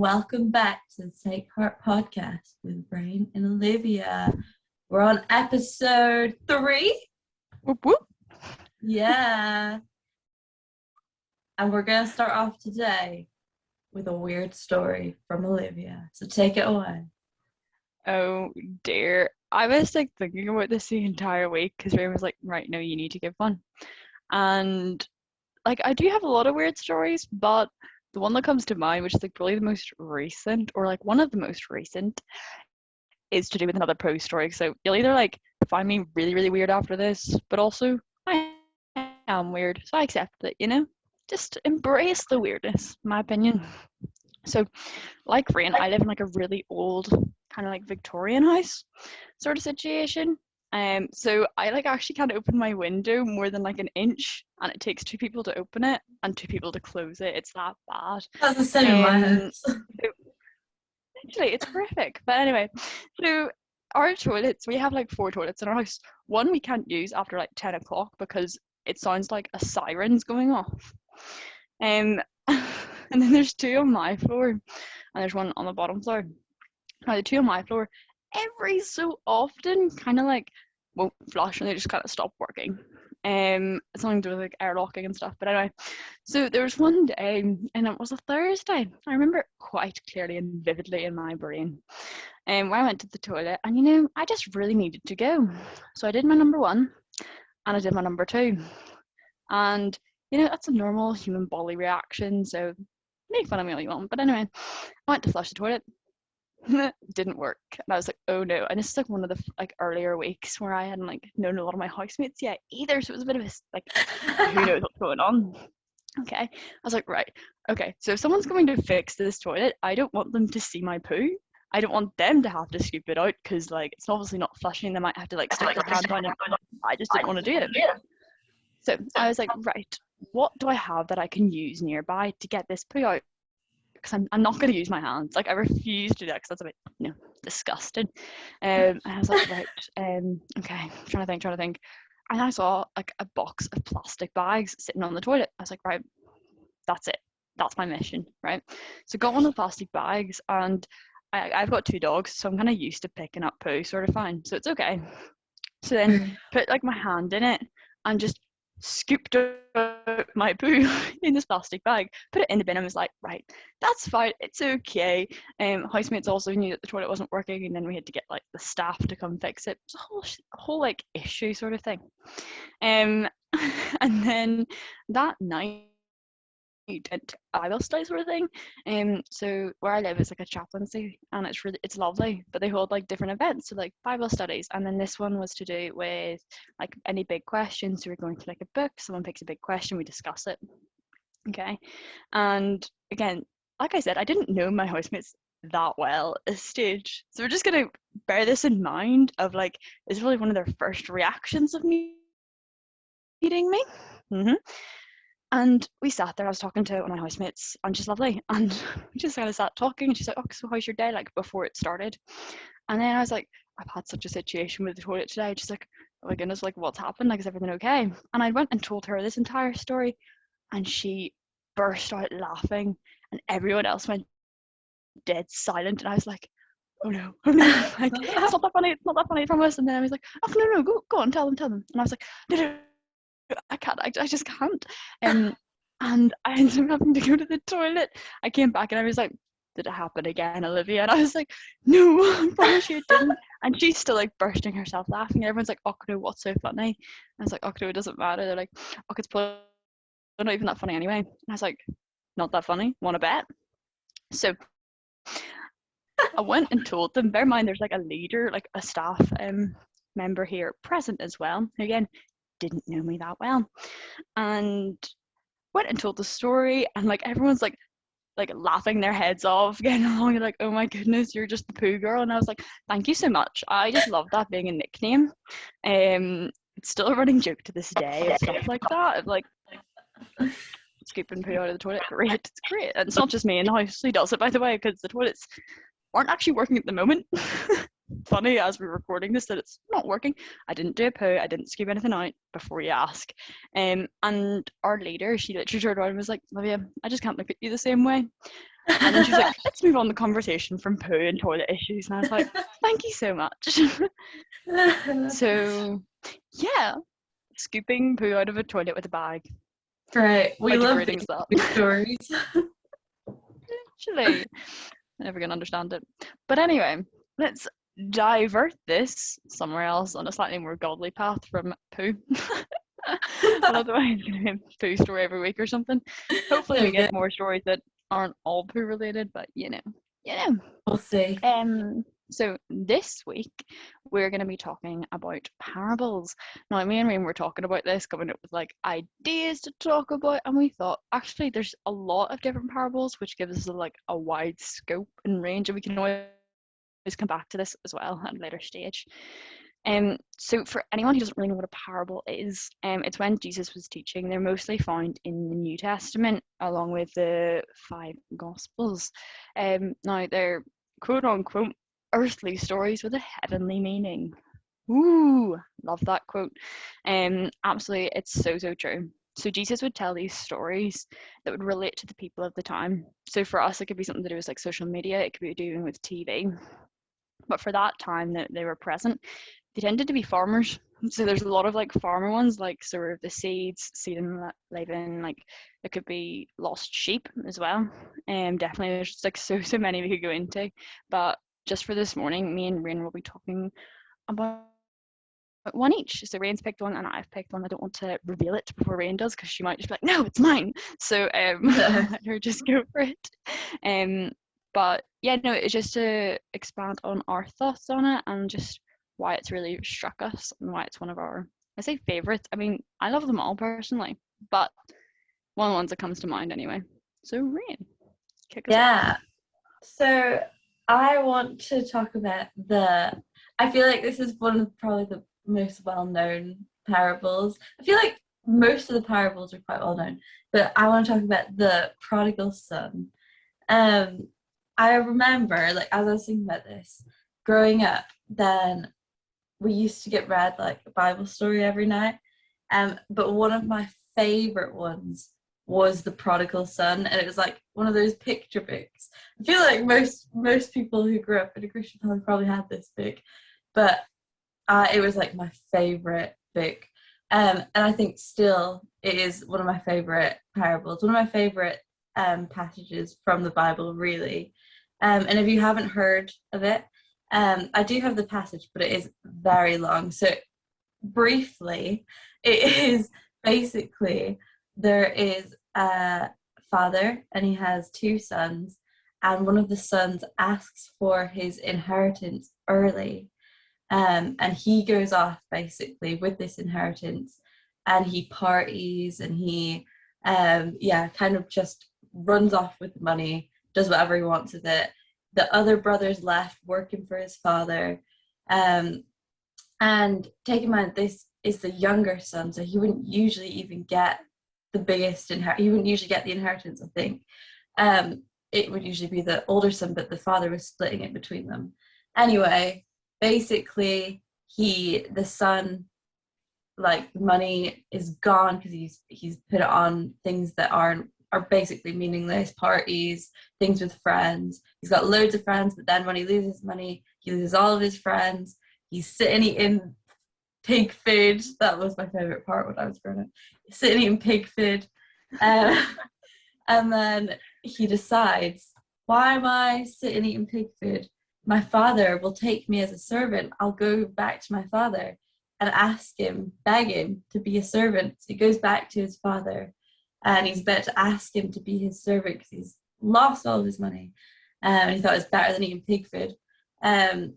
welcome back to the Take Heart podcast with Brian and Olivia. We're on episode 3. Whoop whoop. Yeah. And we're going to start off today with a weird story from Olivia. So take it away. Oh dear. I was like thinking about this the entire week because Ray was like, right, no, you need to give one. And like I do have a lot of weird stories, but the one that comes to mind, which is like probably the most recent or like one of the most recent, is to do with another post story. So you'll either like find me really, really weird after this, but also I am weird. So I accept it, you know? Just embrace the weirdness, in my opinion. So like Rain, I live in like a really old kind of like Victorian house sort of situation. So I like actually can't open my window more than like an inch, and it takes 2 people to open it and 2 people to close it. It's that bad. That's the same in my house. So, actually, it's horrific. But anyway, so our toilets, we have like 4 toilets in our house. One we can't use after like 10 o'clock because it sounds like a siren's going off. And then there's 2 on my floor, and there's 1 on the bottom floor. Now the 2 on my floor, every so often, kind of like won't flush and they just kind of stop working. Something to do with like air locking and stuff. But anyway, so there was one day, and it was a Thursday. I remember it quite clearly and vividly in my brain. Where I went to the toilet, and you know, I just really needed to go. So I did my number 1, and I did my number 2, and you know, that's a normal human body reaction. So make fun of me all you want. But anyway, I went to flush the toilet. Didn't work, and I was like, oh no. And this is like one of the like earlier weeks where I hadn't like known a lot of my housemates yet either, so it was a bit of a like who knows what's going on. Okay, I was like, right, okay, so if someone's going to fix this toilet, I don't want them to see my poo. I don't want them to have to scoop it out because like it's obviously not flushing. They might have to like stick their hand down, and I just didn't want to do it. So I was like, right, what do I have that I can use nearby to get this poo out? Because I'm not going to use my hands. Like I refuse to do that because that's a bit, you know, disgusting. And I was like, right, okay, trying to think. And I saw like a box of plastic bags sitting on the toilet. I was like, right, that's it. That's my mission, right? So got one of the plastic bags, and I've got 2 dogs, so I'm kind of used to picking up poo sort of fine. So it's okay. So then put like my hand in it and just scooped out my poo in this plastic bag, put it in the bin, and was like, right, that's fine, it's okay. Housemates also knew that the toilet wasn't working, and then we had to get like the staff to come fix it. It's a whole like issue sort of thing. And then that night did Bible study sort of thing. So where I live is like a chaplaincy, and it's lovely, but they hold like different events, so like Bible studies, and then this one was to do with like any big questions. So we're going to like a book, someone picks a big question, we discuss it. Okay, and again, like I said, I didn't know my housemates that well at this stage, so we're just gonna bear this in mind of like it's really one of their first reactions of meeting me. And we sat there, I was talking to one of my housemates, and she's lovely, and we just kind of sat talking, and she's like, oh, so how's your day, like before it started? And then I was like, I've had such a situation with the toilet today. She's like, oh my goodness, like what's happened, like is everything okay? And I went and told her this entire story, and she burst out laughing, and everyone else went dead silent, and I was like, oh no, like it's not that funny, I promise. And then I was like, oh no, go on, tell them. And I was like, no, I can't, I just can't. And I ended up having to go to the toilet. I came back and I was like, did it happen again, Olivia? And I was like, no, I promise you it didn't. And she's still like bursting herself laughing. Everyone's like, oh no, what's so funny? And I was like, oh no, it doesn't matter. They're like, oh, it's probably not even that funny anyway. And I was like, not that funny, want to bet? So I went and told them. Bear in mind, there's like a leader, like a staff member here present as well, who again didn't know me that well, and went and told the story, and like everyone's like laughing their heads off, getting along, like, oh my goodness, you're just the poo girl. And I was like, thank you so much, I just love that being a nickname. It's still a running joke to this day of stuff like that, of like scooping poo out of the toilet. It's great, and it's not just me in the house who does it, by the way, because the toilets aren't actually working at the moment. Funny as we're recording this that it's not working. I didn't do a poo, I didn't scoop anything out before you ask. And our leader, she literally turned around and was like, Olivia, I just can't look at you the same way. And then she's like, let's move on the conversation from poo and toilet issues. And I was like, thank you so much. So, yeah, scooping poo out of a toilet with a bag. Great. We How love degrading these is that? stories. Actually, I'm never gonna understand it. But anyway, let's divert this somewhere else on a slightly more godly path from poo. Otherwise, it's gonna be a poo story every week or something. Hopefully, There we we go. get more stories that aren't all poo related, but you know. We'll see. So this week we're going to be talking about parables. Now, me and Rain were talking about this, coming up with like ideas to talk about, and we thought actually there's a lot of different parables, which gives us like a wide scope and range, and we can always come back to this as well at a later stage. So for anyone who doesn't really know what a parable is, it's when Jesus was teaching. They're mostly found in the New Testament, along with the 5 Gospels. Now they're quote unquote earthly stories with a heavenly meaning. Ooh, love that quote. Absolutely, it's so true. So Jesus would tell these stories that would relate to the people of the time. So for us, it could be something to do with like social media. It could be doing with TV. But for that time that they were present, they tended to be farmers. So there's a lot of like farmer ones, like sort of the seeds, seed and living, like it could be lost sheep as well. Definitely there's just like so many we could go into. But just for this morning, me and Rain will be talking about one each. So Rain's picked one and I've picked one. I don't want to reveal it before Rain does because she might just be like, no, it's mine. So let her just go for it. But yeah, no, it's just to expand on our thoughts on it and just why it's really struck us and why it's one of our, I say favorites. I mean, I love them all personally, but one of the ones that comes to mind anyway. So Rain, kick us off. So I want to talk about I feel like this is one of probably the most well-known parables. I feel like most of the parables are quite well known, but I want to talk about the prodigal son. I remember, like, as I was thinking about this, growing up, then we used to get read like a Bible story every night. But one of my favorite ones was the prodigal son, and it was like one of those picture books. I feel like most people who grew up in a Christian family probably had this book, but it was like my favorite book. And I think still it is one of my favorite parables, one of my favorite passages from the Bible, really. And if you haven't heard of it, I do have the passage, but it is very long. So briefly, it is basically there is a father and he has 2 sons, and one of the sons asks for his inheritance early. And he goes off basically with this inheritance and he parties and he kind of just runs off with the money, does whatever he wants with it. The other brother's left working for his father. And take in mind, this is the younger son, so he wouldn't usually even get the biggest he wouldn't usually get the inheritance, I think. It would usually be the older son, but the father was splitting it between them. Anyway, basically, the son, like, money is gone because he's put it on things that are basically meaningless, parties, things with friends. He's got loads of friends, but then when he loses money, he loses all of his friends. He's sitting eating pig food. That was my favorite part when I was growing up. He's sitting eating pig food. And then he decides, why am I sitting eating pig food? My father will take me as a servant. I'll go back to my father and ask him, beg him to be a servant. So he goes back to his father and he's about to ask him to be his servant because he's lost all of his money. And he thought it was better than eating pig food. And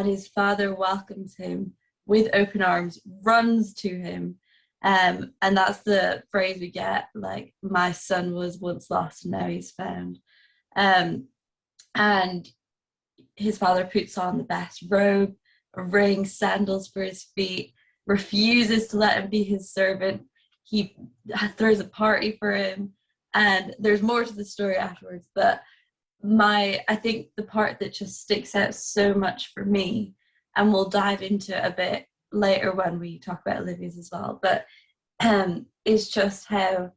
his father welcomes him with open arms, runs to him. And that's the phrase we get, like, my son was once lost and now he's found. And his father puts on the best robe, a ring, sandals for his feet, refuses to let him be his servant. He throws a party for him, and there's more to the story afterwards. But I think the part that just sticks out so much for me, and we'll dive into a bit later when we talk about Olivia's as well, but is just how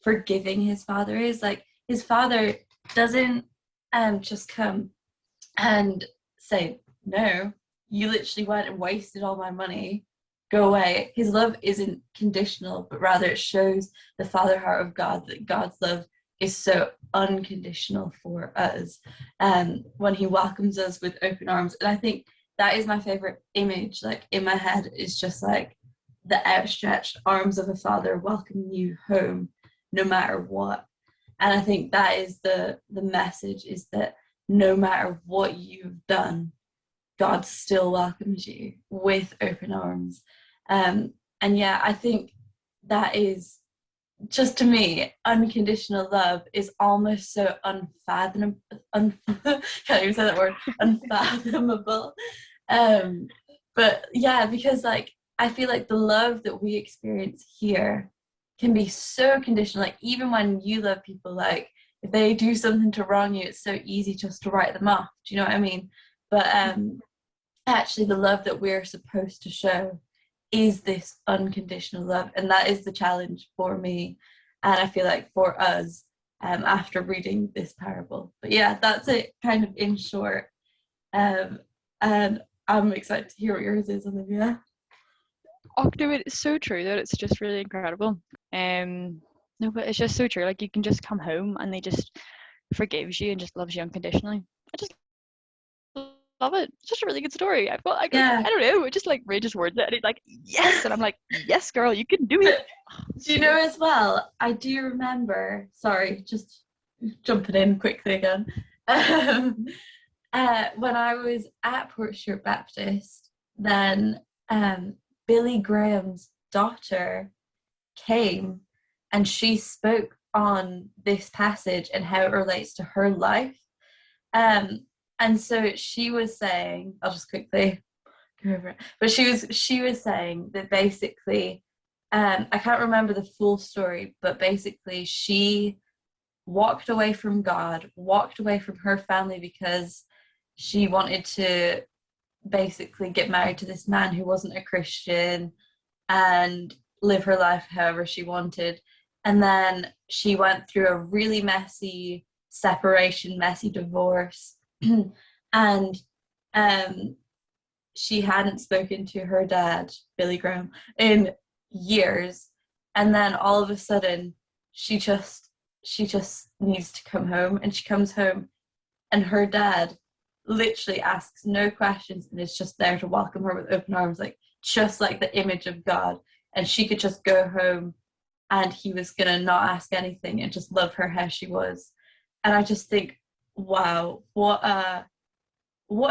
forgiving his father is. Like, his father doesn't just come and say, no, you literally went and wasted all my money. Go away. His love isn't conditional, but rather it shows the father heart of God, that God's love is so unconditional for us when he welcomes us with open arms. And I think that is my favorite image, like in my head, is just like the outstretched arms of a father welcoming you home no matter what. And I think that is the message, is that no matter what you've done, God still welcomes you with open arms. And yeah, I think that is, just to me, unconditional love is almost so unfathomable. Can't even say that word, unfathomable. But yeah, because like I feel like the love that we experience here can be so conditional. Like even when you love people, like if they do something to wrong you, it's so easy just to write them off. Do you know what I mean? But actually, the love that we're supposed to show is this unconditional love, and that is the challenge for me, and I feel like for us, after reading this parable. But yeah, that's it, kind of in short. And I'm excited to hear what yours is, Olivia. Oh, no, it's so true that it's just really incredible. No, but it's just so true. Like you can just come home and they just forgives you and just loves you unconditionally. I just love it. It's just a really good story. Yeah. I don't know. It just like rages words it, and it's like yes, and I'm like yes, girl, you can do it. Do you know as well? I do remember. Sorry, just jumping in quickly again. Um, when I was at Portstewart Baptist, then Billy Graham's daughter came and she spoke on this passage and how it relates to her life. Um, and so she was saying, I'll just quickly go over it, but she was saying that basically, I can't remember the full story, but basically she walked away from God, walked away from her family because she wanted to basically get married to this man who wasn't a Christian and live her life however she wanted. And then she went through a really messy separation, messy divorce. And um, she hadn't spoken to her dad, Billy Graham, in years. And then all of a sudden, she just needs to come home, and she comes home, and her dad literally asks no questions and is just there to welcome her with open arms, like just like the image of God. And she could just go home and he was gonna not ask anything and just love her how she was. And I just think, wow, what a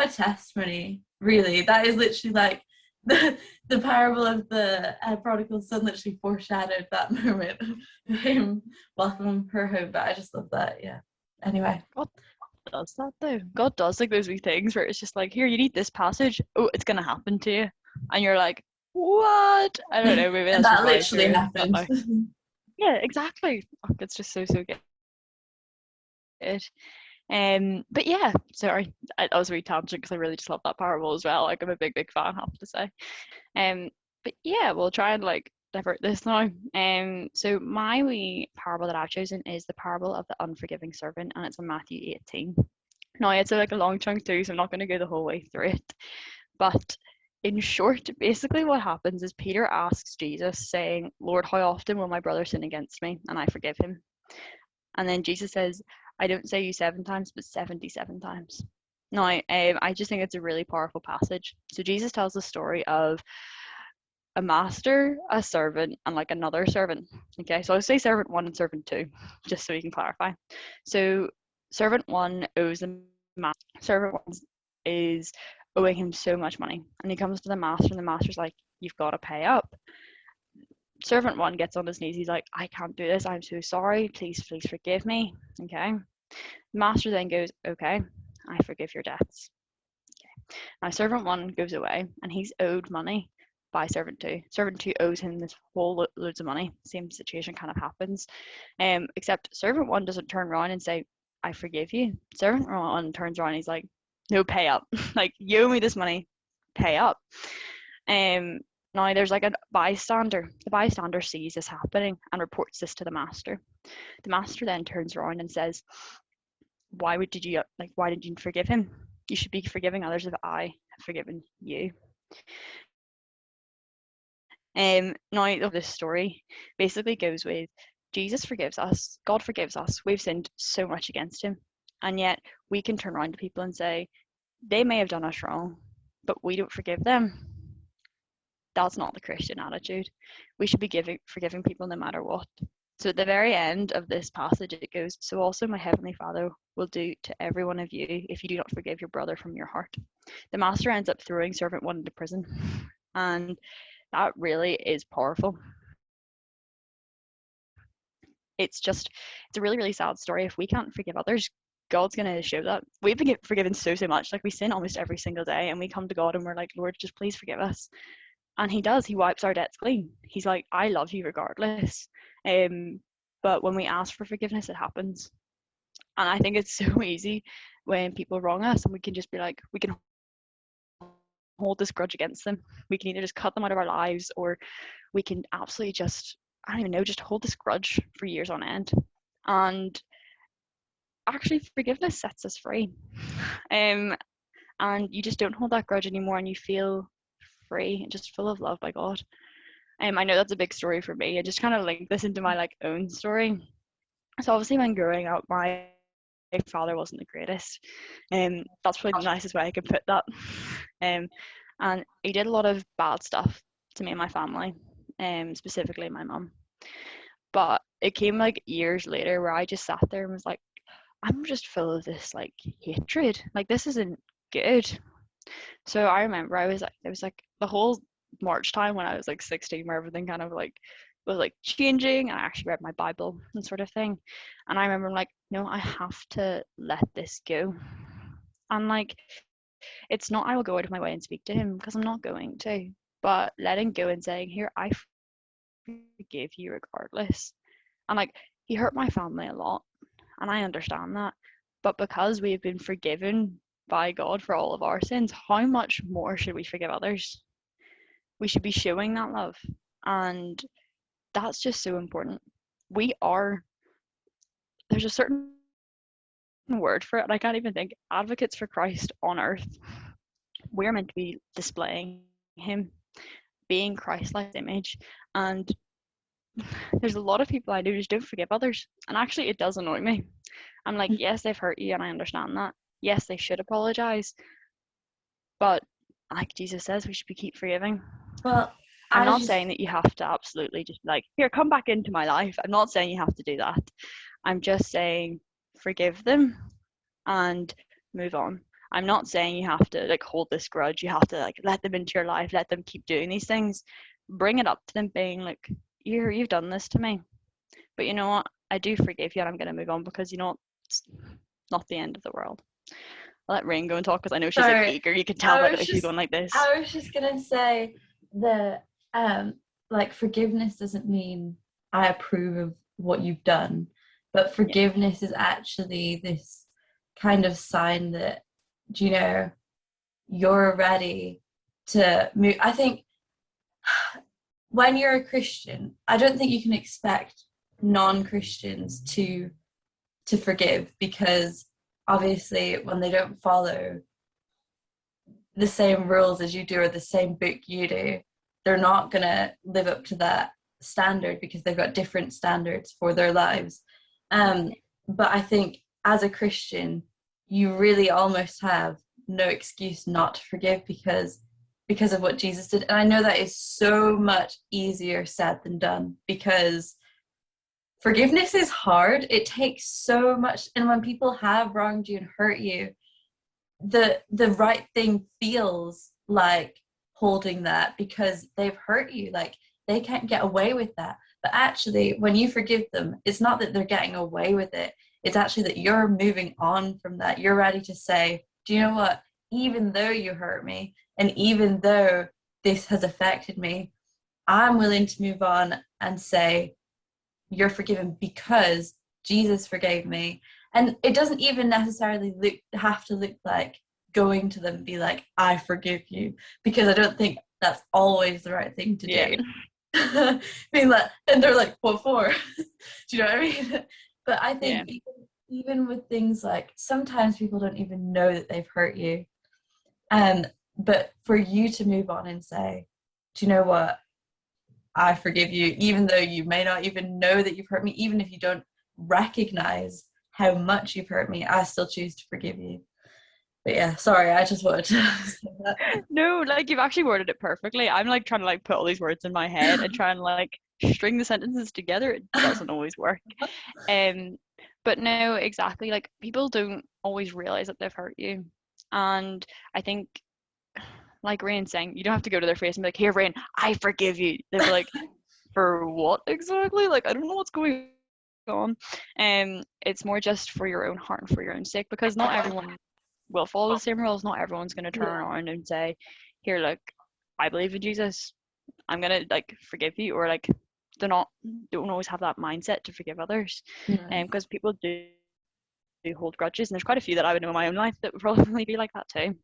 testimony, really. That is literally like the parable of the prodigal son literally foreshadowed that moment of him welcoming her home. But I just love that. Yeah. Anyway. God does that though. God does like those wee things where it's just like, here, you need this passage. Oh, it's gonna happen to you, and you're like, what? I don't know. Maybe And that's just that my literally experience. But happened. like, yeah, exactly. Oh, it's just so good. But yeah, sorry, I was a wee tangent because I really just love that parable as well. Like I'm a big fan, I have to say. Um, but yeah, we'll try and like divert this now. So my wee parable that I've chosen is the parable of the unforgiving servant, and it's in Matthew 18. Now it's like a long chunk too, so I'm not going to go the whole way through it. But in short, basically what happens is Peter asks Jesus, saying, "Lord, how often will my brother sin against me and I forgive him?" And then Jesus says, "I don't say you 7 times, but 77 times." Now, I just think it's a really powerful passage. So Jesus tells the story of a master, a servant, and like another servant. Okay, so I'll say servant one and servant two, just so we can clarify. So servant one owes the master. Servant one is owing him so much money, and he comes to the master, and the master's like, "You've got to pay up." Servant one gets on his knees. He's like, "I can't do this. I'm so sorry. Please forgive me." Okay. The master then goes, "Okay, I forgive your debts." Okay. Now servant one goes away, and he's owed money by servant two. Servant two owes him this whole loads of money. Same situation kind of happens, except servant one doesn't turn around and say, "I forgive you." Servant one turns around and he's like, "No, pay up. Like you owe me this money, pay up." Now there's like a bystander. The bystander sees this happening and reports this to the master. The master then turns around and says, why did you forgive him? You should be forgiving others if I have forgiven you. Now this story basically goes with Jesus forgives us, God forgives us. We've sinned so much against him, and yet we can turn around to people and say they may have done us wrong, but we don't forgive them. That's not the Christian attitude. We should be forgiving people no matter what. So at the very end of this passage, it goes, so also my heavenly Father will do to every one of you if you do not forgive your brother from your heart. The master ends up throwing servant one into prison, and that really is powerful. It's a really, really sad story. If we can't forgive others, God's going to show that. We've been forgiven so much. Like, we sin almost every single day, and we come to God and we're like, Lord, just please forgive us. And he does. He wipes our debts clean. He's like, I love you regardless. But when we ask for forgiveness, it happens. And I think it's so easy when people wrong us, and we can just be like, we can hold this grudge against them. We can either just cut them out of our lives, or we can absolutely just, I don't even know, just hold this grudge for years on end. And actually, forgiveness sets us free. And you just don't hold that grudge anymore, and you feel free and just full of love by God. I know that's a big story for me. I just kind of link this into my own story. So obviously when growing up, my father wasn't the greatest. That's probably the nicest way I could put that. And he did a lot of bad stuff to me and my family, specifically my mum. But it came years later where I just sat there and was like, I'm just full of this hatred. This isn't good. So I remember it was the whole March time when I was 16, where everything kind of was changing, and I actually read my Bible and sort of thing. And I remember no, I have to let this go. And it's not I will go out of my way and speak to him, because I'm not going to, but letting go and saying, here, I forgive you regardless. And he hurt my family a lot, and I understand that, but because we've been forgiven by God for all of our sins, how much more should we forgive others? We should be showing that love, and that's just so important. There's a certain word for it, and I can't even think, advocates for Christ on earth. We're meant to be displaying him, being Christ-like image, and there's a lot of people I know just don't forgive others, and actually it does annoy me. I'm like, yes, they've hurt you, and I understand that. Yes, they should apologize, but like Jesus says, we should keep forgiving. Well, I'm not saying that you have to absolutely just here, come back into my life. I'm not saying you have to do that. I'm just saying forgive them and move on. I'm not saying you have to hold this grudge. You have to let them into your life, let them keep doing these things. Bring it up to them, being you've done this to me, but you know what? I do forgive you, and I'm going to move on, because it's not the end of the world. I'll let Rain go and talk, because I know she's eager. You can tell by the way she's going like this. I was just going to say that forgiveness doesn't mean I approve of what you've done, but forgiveness is actually this kind of sign that, you're ready to move. I think when you're a Christian, I don't think you can expect non-Christians to forgive, because obviously when they don't follow the same rules as you do, or the same book you do, they're not going to live up to that standard, because they've got different standards for their lives. But I think as a Christian, you really almost have no excuse not to forgive, because of what Jesus did. And I know that is so much easier said than done, because forgiveness is hard. It takes so much. And when people have wronged you and hurt you, the right thing feels like holding that, because they've hurt you. They can't get away with that. But actually, when you forgive them, it's not that they're getting away with it. It's actually that you're moving on from that. You're ready to say, do you know what? Even though you hurt me, and even though this has affected me, I'm willing to move on and say, you're forgiven because Jesus forgave me. And it doesn't even necessarily have to look like going to them and be like, I forgive you, because I don't think that's always the right thing to do. Being and they're like, what for? Do you know what I mean? But I think even with things like sometimes people don't even know that they've hurt you. But for you to move on and say, do you know what? I forgive you, even though you may not even know that you've hurt me, even if you don't recognize how much you've hurt me, I still choose to forgive you. But yeah, sorry, I just wanted to say that. No, like you've actually worded it perfectly. I'm like trying to like put all these words in my head and try and like string the sentences together. It doesn't always work. Um, but no, exactly. Like people don't always realize that they've hurt you, and I think, like Rain's saying, you don't have to go to their face and be like, "Here, Rain, I forgive you." They'd be like, "For what exactly? Like I don't know what's going on." It's more just for your own heart and for your own sake, because not everyone will follow the same rules. Not everyone's going to turn Yeah. around and say, "Here, look, I believe in Jesus. I'm gonna like forgive you," or like they're not don't always have that mindset to forgive others, No. because people do hold grudges, and there's quite a few that I would know in my own life that would probably be like that too.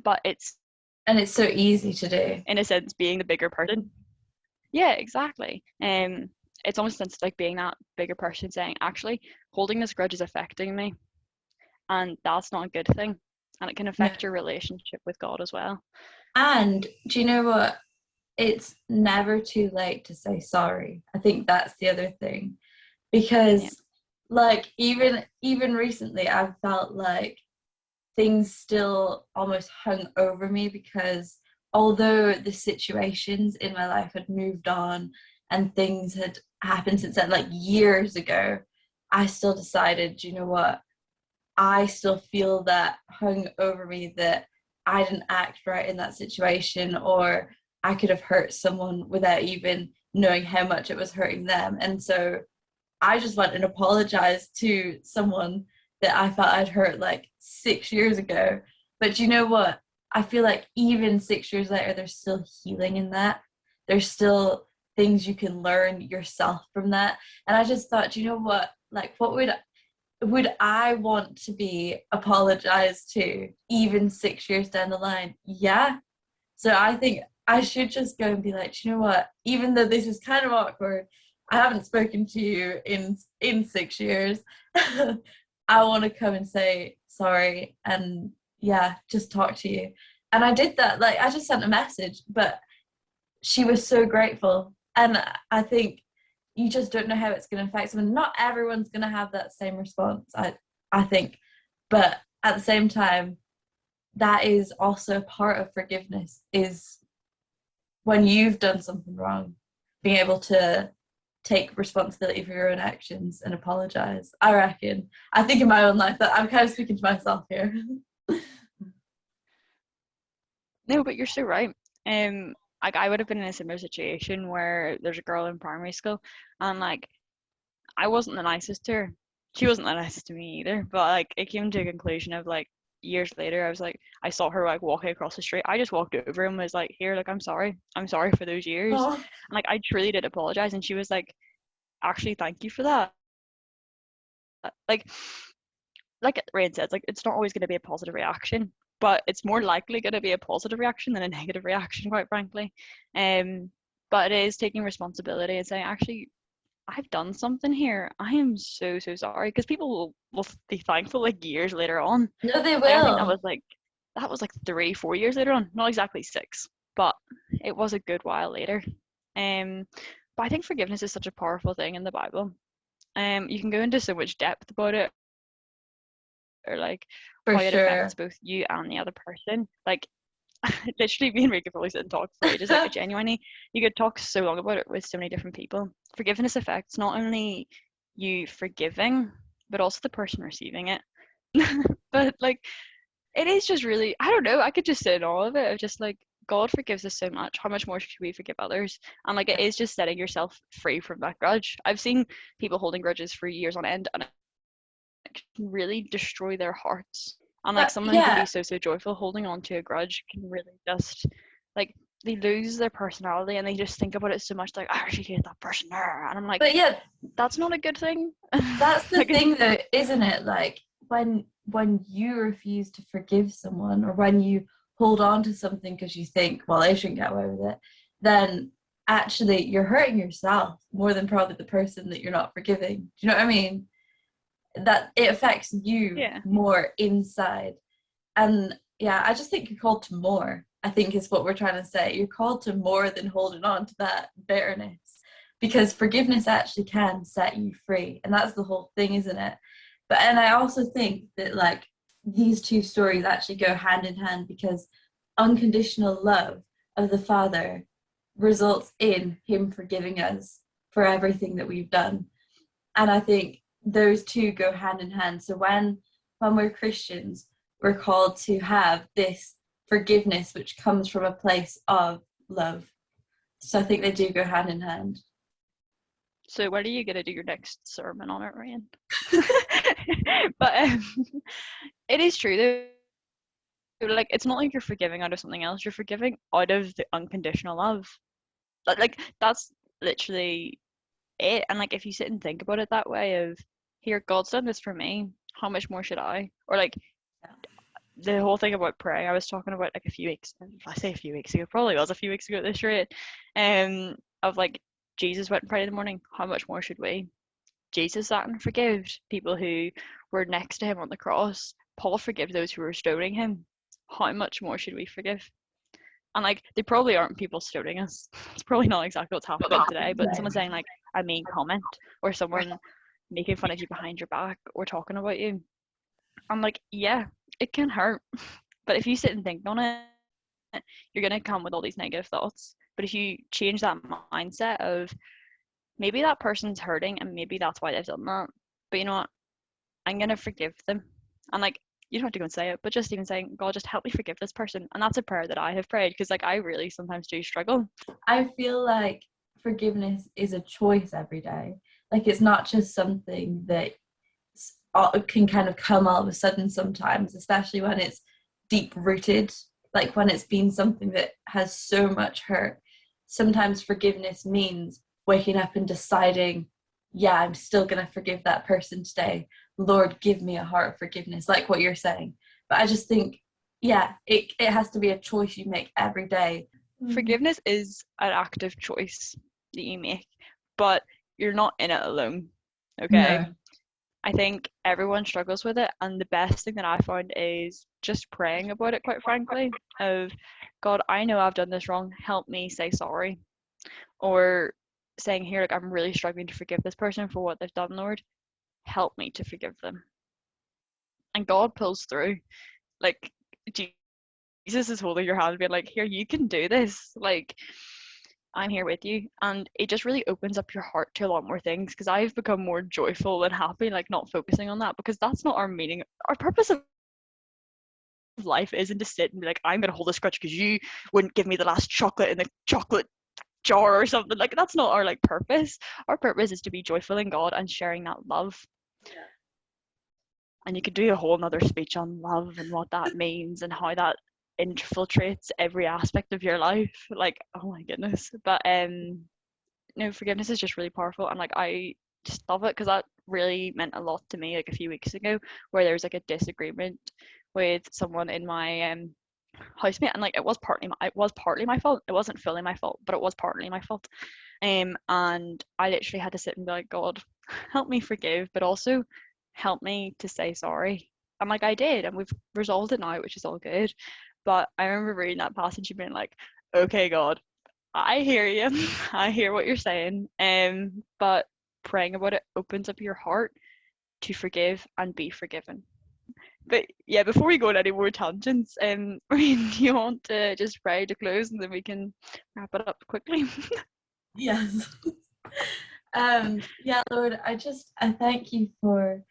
But it's And it's so easy to do. in a sense being the bigger person. Yeah, exactly. It's almost sense like being that bigger person saying, actually, holding this grudge is affecting me, and that's not a good thing, and it can No. affect your relationship with God as well. And do you know what? It's never too late to say sorry. I think that's the other thing. Yeah, Because like even recently I felt like things still almost hung over me because although the situations in my life had moved on and things had happened since then, like years ago, I still decided, you know what, I still feel that hung over me that I didn't act right in that situation, or I could have hurt someone without even knowing how much it was hurting them. And so I just went and apologized to someone that I felt I'd hurt like 6 years ago. But you know what? I feel like even 6 years later, there's still healing in that. There's still things you can learn yourself from that. And I just thought, you know what? Like, what would I want to be apologized to even 6 years down the line? Yeah. So I think I should just go and be like, you know what? Even though this is kind of awkward, I haven't spoken to you in 6 years. I want to come and say sorry and yeah, just talk to you. And I did that. Like I just sent a message, but she was so grateful. And I think you just don't know how it's going to affect someone. Not everyone's going to have that same response. I think, but at the same time, that is also part of forgiveness. Is when you've done something wrong, being able to take responsibility for your own actions and apologize. I reckon. I think in my own life that I'm kind of speaking to myself here. no, but you're so right. Um, like I would have been in a similar situation where there's a girl in primary school, and like I wasn't the nicest to her. She wasn't the nicest to me either. But like it came to a conclusion of like years later, I was like, I saw her like walking across the street. I just walked over and was like, "Here, like I'm sorry. I'm sorry for those years." Oh, And like I truly did apologize, and she was like, "Actually, thank you for that." Like Rain says, like it's not always going to be a positive reaction, but it's more likely going to be a positive reaction than a negative reaction, quite frankly. Um, but it is taking responsibility and saying, actually, I've done something here. I am so so sorry, because people will be thankful like years later on. no, they Like I think will. that was like 3 4 years later on, not exactly 6, but it was a good while later. Um, but I think forgiveness is such a powerful thing in the Bible. You can go into so much depth about it, or like For how it affects sure. both you and the other person. Like literally, me and Ray could probably sit and talk for ages. Like genuinely, you could talk so long about it with so many different people. Forgiveness affects not only you forgiving, but also the person receiving it. But like, it is just really, I don't know. I could just sit in all of it. Of just like, God forgives us so much. How much more should we forgive others? And like, it is just setting yourself free from that grudge. I've seen people holding grudges for years on end, and it can really destroy their hearts. And like But someone can be yeah, so so joyful, holding on to a grudge can really just like they lose their personality, and they just think about it so much like I actually hate that person there, and I'm like, but yeah, that's not a good thing. that's the Like it's thing though, isn't it? Like when you refuse to forgive someone or when you hold on to something because you think, well, they shouldn't get away with it, then actually you're hurting yourself more than probably the person that you're not forgiving. Do you know what I mean? that it affects you Yeah. more inside. And yeah, I just think you're called to more, I think is what we're trying to say. You're called to more than holding on to that bitterness, because forgiveness actually can set you free. And that's the whole thing, isn't it? But and I also think that like these two stories actually go hand in hand, because unconditional love of the Father results in him forgiving us for everything that we've done. And I think those two go hand in hand. So when we're Christians, we're called to have this forgiveness which comes from a place of love. So I think they do go hand in hand. So when are you gonna do your next sermon on it, Ryan? But it is true though. Like it's not like you're forgiving out of something else. You're forgiving out of the unconditional love. Like that's literally it. And like if you sit and think about it that way of here, God's done this for me. How much more should I? Or like the whole thing about praying, I was talking about like a few weeks. If I say a few weeks ago, probably was a few weeks ago at this rate. Of like Jesus went and prayed in the morning. How much more should we? Jesus sat and forgave people who were next to him on the cross. Paul forgave those who were stoning him. How much more should we forgive? And like they probably aren't people stoning us. It's probably not exactly what's happening today, but someone saying like a mean comment or someone making fun of you behind your back or talking about you. I'm like, yeah, it can hurt. But if you sit and think on it, you're gonna come with all these negative thoughts. But if you change that mindset of maybe that person's hurting and maybe that's why they've done that. But you know what? I'm gonna forgive them. And like you don't have to go and say it, but just even saying, God, just help me forgive this person. And that's a prayer that I have prayed because like I really sometimes do struggle. I feel like forgiveness is a choice every day. Like it's not just something that can kind of come all of a sudden sometimes, especially when it's deep rooted, like when it's been something that has so much hurt. Sometimes forgiveness means waking up and deciding, yeah, I'm still going to forgive that person today. Lord, give me a heart of forgiveness, like what you're saying. But I just think, yeah, it has to be a choice you make every day. Forgiveness is an active choice that you make, but you're not in it alone. Okay. No. I think everyone struggles with it, and the best thing that I found is just praying about it, quite frankly, of God, I know I've done this wrong, help me say sorry. Or saying here, like I'm really struggling to forgive this person for what they've done, Lord. Help me to forgive them. And God pulls through. Like Jesus is holding your hand, being like, here, you can do this. Like, I'm here with you. And it just really opens up your heart to a lot more things because I've become more joyful and happy, like not focusing on that because that's not our meaning. Our purpose of life isn't to sit and be like, I'm going to hold this grudge because you wouldn't give me the last chocolate in the chocolate jar or something. Like, that's not our like purpose. Our purpose is to be joyful in God and sharing that love. Yeah. And you could do a whole nother speech on love and what that means and how that infiltrates every aspect of your life. Like, oh my goodness. But no, forgiveness is just really powerful, and like I just love it because that really meant a lot to me like a few weeks ago, where there was like a disagreement with someone in my housemate, and like it was partly my fault. It wasn't fully my fault, but it was partly my fault. And I literally had to sit and be like, God, help me forgive, but also help me to say sorry. And like I did, and we've resolved it now, which is all good. But I remember reading that passage and being like, okay, God, I hear you. I hear what you're saying. But praying about it opens up your heart to forgive and be forgiven. But yeah, before we go on any more tangents, do you want to just pray to close and then we can wrap it up quickly? Yes. Yeah, Lord, I thank you for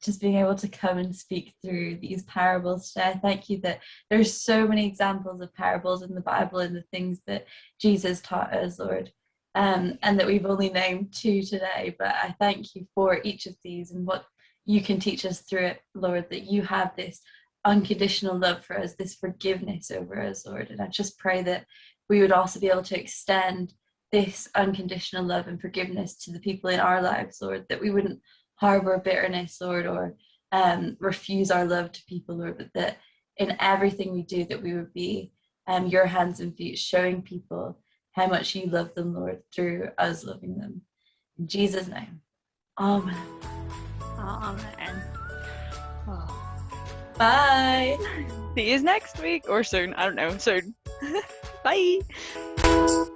just being able to come and speak through these parables today. I thank you that there's so many examples of parables in the Bible and the things that Jesus taught us, Lord, and that we've only named two today. But I thank you for each of these and what you can teach us through it, Lord, that you have this unconditional love for us, this forgiveness over us, Lord. And I just pray that we would also be able to extend this unconditional love and forgiveness to the people in our lives, Lord, that we wouldn't harbor bitterness, Lord, or refuse our love to people, Lord, but that in everything we do, that we would be your hands and feet, showing people how much you love them, Lord, through us loving them. In Jesus' name, amen. Amen. Oh. Bye. See you next week or soon. I don't know. Soon. Bye.